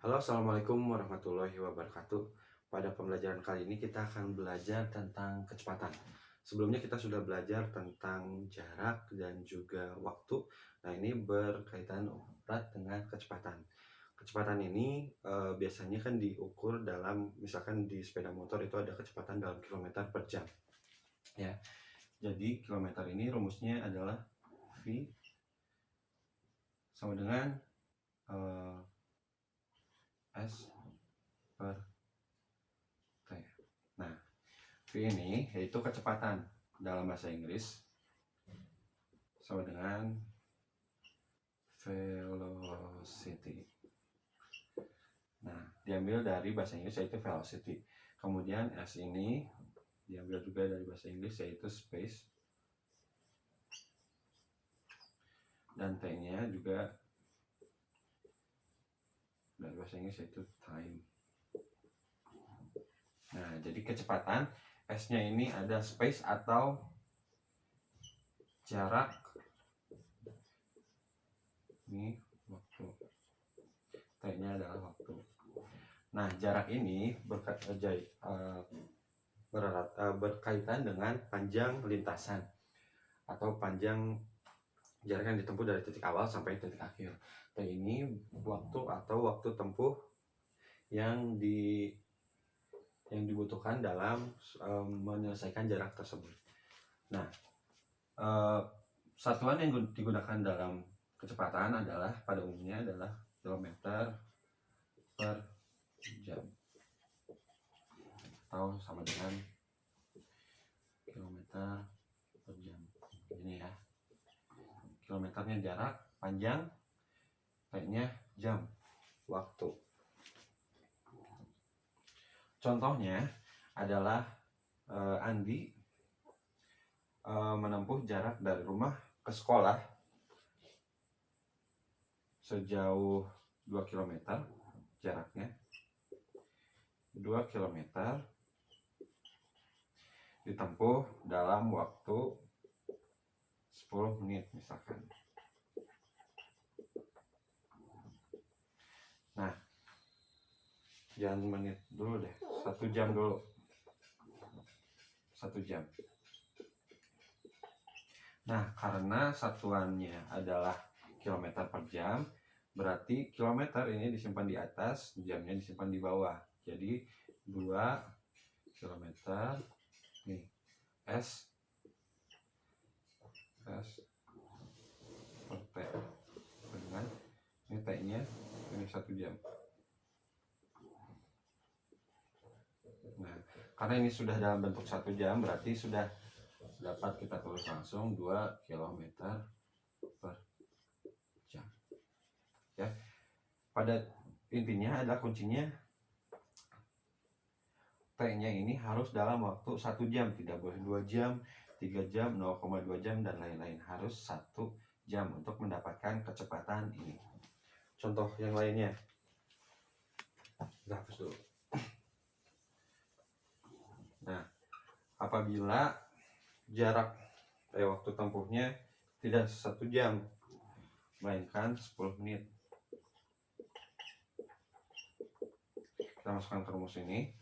Halo, assalamualaikum warahmatullahi wabarakatuh. Pada pembelajaran kali ini kita akan belajar tentang kecepatan. Sebelumnya kita sudah belajar tentang jarak dan juga waktu. Nah, ini berkaitan erat dengan kecepatan. Kecepatan ini biasanya kan diukur dalam, misalkan di sepeda motor itu ada kecepatan dalam kilometer per jam. Ya, jadi kilometer ini rumusnya adalah V sama dengan S per T. Nah, V ini yaitu kecepatan dalam bahasa Inggris sama dengan velocity. Nah, diambil dari bahasa Inggris yaitu velocity. Kemudian S ini diambil juga dari bahasa Inggris yaitu space. Dan T-nya juga dari bahasa Inggris yaitu time. Nah, jadi kecepatan S-nya ini ada space atau jarak. Ini waktu. T-nya adalah waktu. Nah, jarak ini berkaitan dengan panjang lintasan atau panjang jarak yang ditempuh dari titik awal sampai titik akhir. T ini waktu atau waktu tempuh yang dibutuhkan dalam menyelesaikan jarak tersebut. Nah, satuan yang digunakan dalam kecepatan adalah pada umumnya adalah kilometer per jam atau sama dengan kilometer per jam. Ini ya, kilometernya jarak, panjang, T-nya jam, waktu. Contohnya adalah Andi menempuh jarak dari rumah ke sekolah sejauh 2 km jaraknya. 2 km ditempuh dalam waktu 10 menit misalkan. Nah, jangan menit dulu deh, 1 jam dulu. 1 jam. Nah, karena satuannya adalah kilometer per jam, berarti kilometer ini disimpan di atas, jamnya disimpan di bawah. Jadi 2 km nih, S per T dengan ini T-nya ini 1 jam. Nah, karena ini sudah dalam bentuk 1 jam, berarti sudah dapat kita tulis langsung 2 km per jam. Ya, pada intinya adalah kuncinya T-nya ini harus dalam waktu 1 jam, tidak boleh 2 jam, 3 jam, 0,2 jam, dan lain-lain. Harus 1 jam untuk mendapatkan kecepatan ini. Contoh yang lainnya, kita hapus dulu. Nah, apabila jarak waktu tempuhnya tidak 1 jam, melainkan 10 menit. Kita masukkan ke rumus ini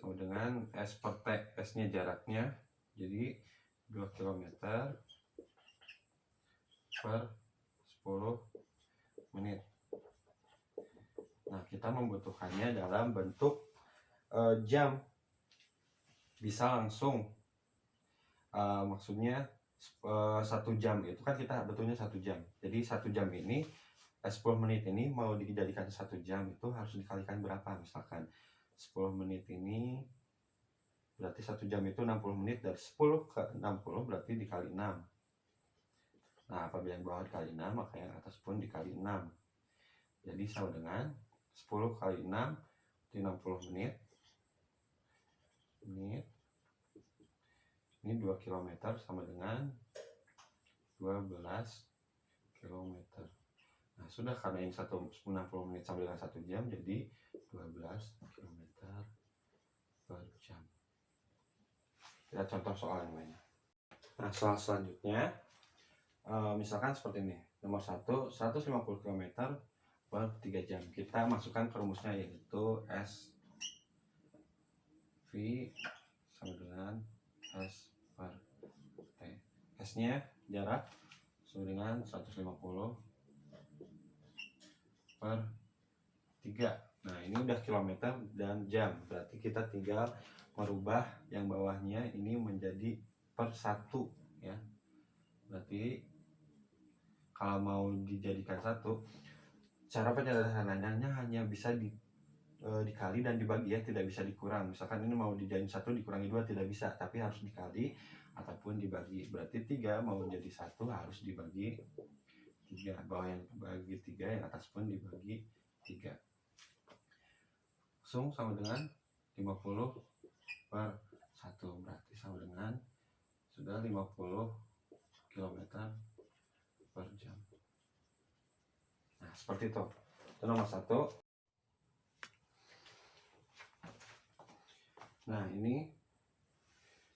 sama dengan S per T. S-nya jaraknya, jadi 2 km per 10 menit. Nah, kita membutuhkannya dalam bentuk jam. Bisa langsung, maksudnya 1 jam itu kan kita betulnya 1 jam. Jadi 1 jam ini 10 menit ini mau dijadikan 1 jam itu harus dikalikan berapa? Misalkan 10 menit ini berarti 1 jam itu 60 menit, dari 10 ke 60 berarti dikali 6. Nah, apabila yang bawah dikali 6, maka yang atas pun dikali 6. Jadi sama dengan 10 kali 6 di 60 menit. Ini 2 km sama dengan 12 km. Nah, sudah, karena ini 60 menit sama dengan 1 jam, jadi 12 km per jam. Kita contoh soal yang lainnya. Nah, soal selanjutnya misalkan seperti ini. Nomor 1, 150 km per 3 jam. Kita masukkan ke rumusnya, yaitu S V sama dengan S per T. S nya jarak sama dengan 150 per 3. Nah ini udah kilometer dan jam, berarti kita tinggal merubah yang bawahnya ini menjadi per 1 ya. Berarti kalau mau dijadikan 1, cara penyederhanaannya hanya bisa dikali dan dibagi ya, tidak bisa dikurang. Misalkan ini mau dijadiin 1 dikurangi 2 tidak bisa, tapi harus dikali ataupun dibagi. Berarti 3 mau menjadi 1 harus dibagi 3. Bawah yang dibagi 3, yang atas pun dibagi 3. Langsung sama dengan 50 per 1, berarti sama dengan sudah 50 km per jam. Nah seperti itu nomor 1. Nah ini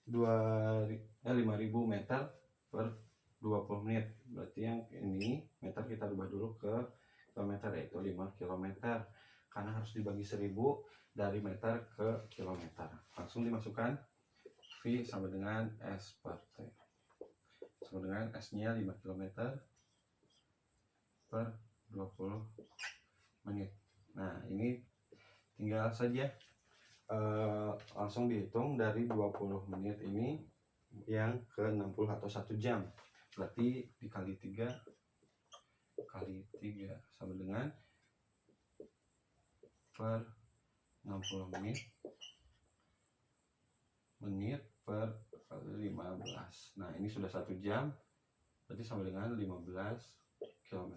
5000 meter per 20 menit, berarti yang ini meter kita rubah dulu ke kilometer, yaitu 5 km, karena harus dibagi 1000 dari meter ke kilometer. Langsung dimasukkan V sama dengan S per T, sama dengan S nya 5 km per 20 menit. Nah ini tinggal saja langsung dihitung dari 20 menit ini yang ke 60 atau 1 jam, berarti dikali 3 kali 3 sama dengan per 60 menit per 15. Nah ini sudah 1 jam, berarti sama dengan 15 km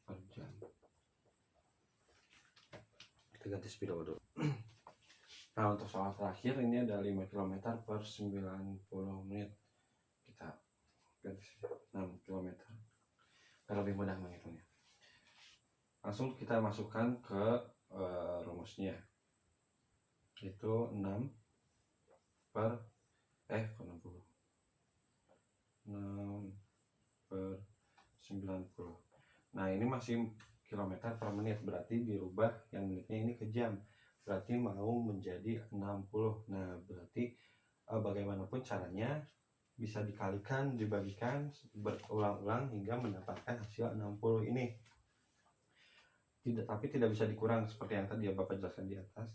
per jam. Kita ganti speedo dulu. Nah untuk soal terakhir ini ada 5 km per 90 menit. Kita ganti 6 km biar lebih mudah menghitungnya. Langsung kita masukkan ke rumusnya, itu 6 per 60 6 per 90. Nah ini masih kilometer per menit, berarti dirubah yang menitnya ini ke jam, berarti mau menjadi 60. Nah berarti bagaimanapun caranya bisa dikalikan, dibagikan berulang-ulang hingga mendapatkan hasil 60 ini. Tapi tidak bisa dikurang seperti yang tadi ya Bapak jelaskan di atas,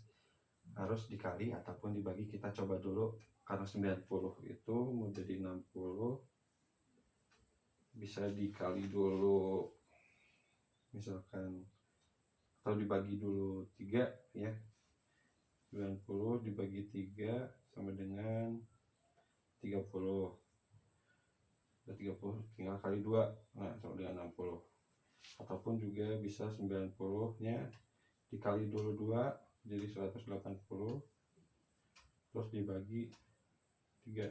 harus dikali ataupun dibagi. Kita coba dulu, karena 90 itu menjadi 60, bisa dikali dulu, misalkan atau dibagi dulu 3 ya. 90 dibagi 3 sama dengan 30. Udah 30 tinggal kali 2, nah sama dengan 60. Ataupun juga bisa 90 nya dikali dulu 2 jadi 180, terus dibagi 3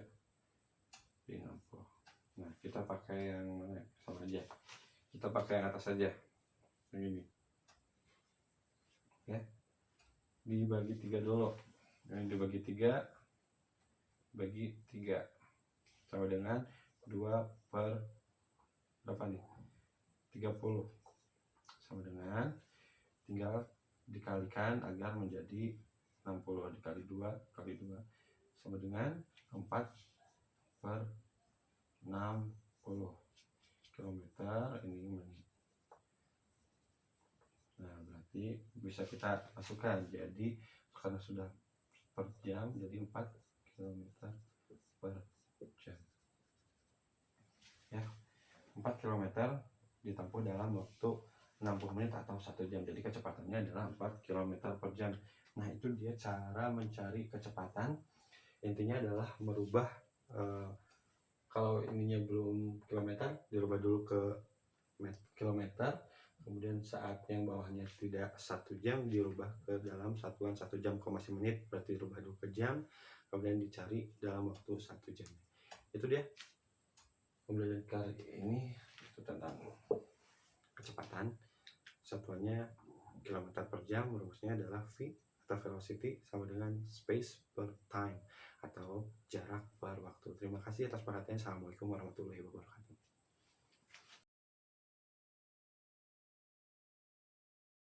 jadi 60. Nah kita pakai yang mana, sama aja, kita pakai yang atas saja, yang ini ya. Dibagi 3 dulu, yang dibagi 3 bagi 3 sama dengan 2 per berapa nih, 30, sama dengan, tinggal dikalikan agar menjadi 60, dikali 2 kali 2 sama dengan 4 per 60 km ini menit. Nah berarti bisa kita masukkan, jadi karena sudah per jam jadi 4 km per jam ya. 4 km ditempuh dalam waktu 60 menit atau 1 jam, jadi kecepatannya adalah 4 km per jam. Nah itu dia cara mencari kecepatan. Intinya adalah merubah kalau ininya belum kilometer dirubah dulu ke kilometer, kemudian saat yang bawahnya tidak 1 jam dirubah ke dalam satuan 1 jam, masih menit, berarti dirubah dulu ke jam, kemudian dicari dalam waktu 1 jam. Itu dia pembelajaran kali ini, itu tentang kecepatan, satuannya kilometer per jam, rumusnya adalah V atau velocity sama dengan space per time atau jarak per waktu. Terima kasih atas perhatiannya. Assalamualaikum warahmatullahi wabarakatuh.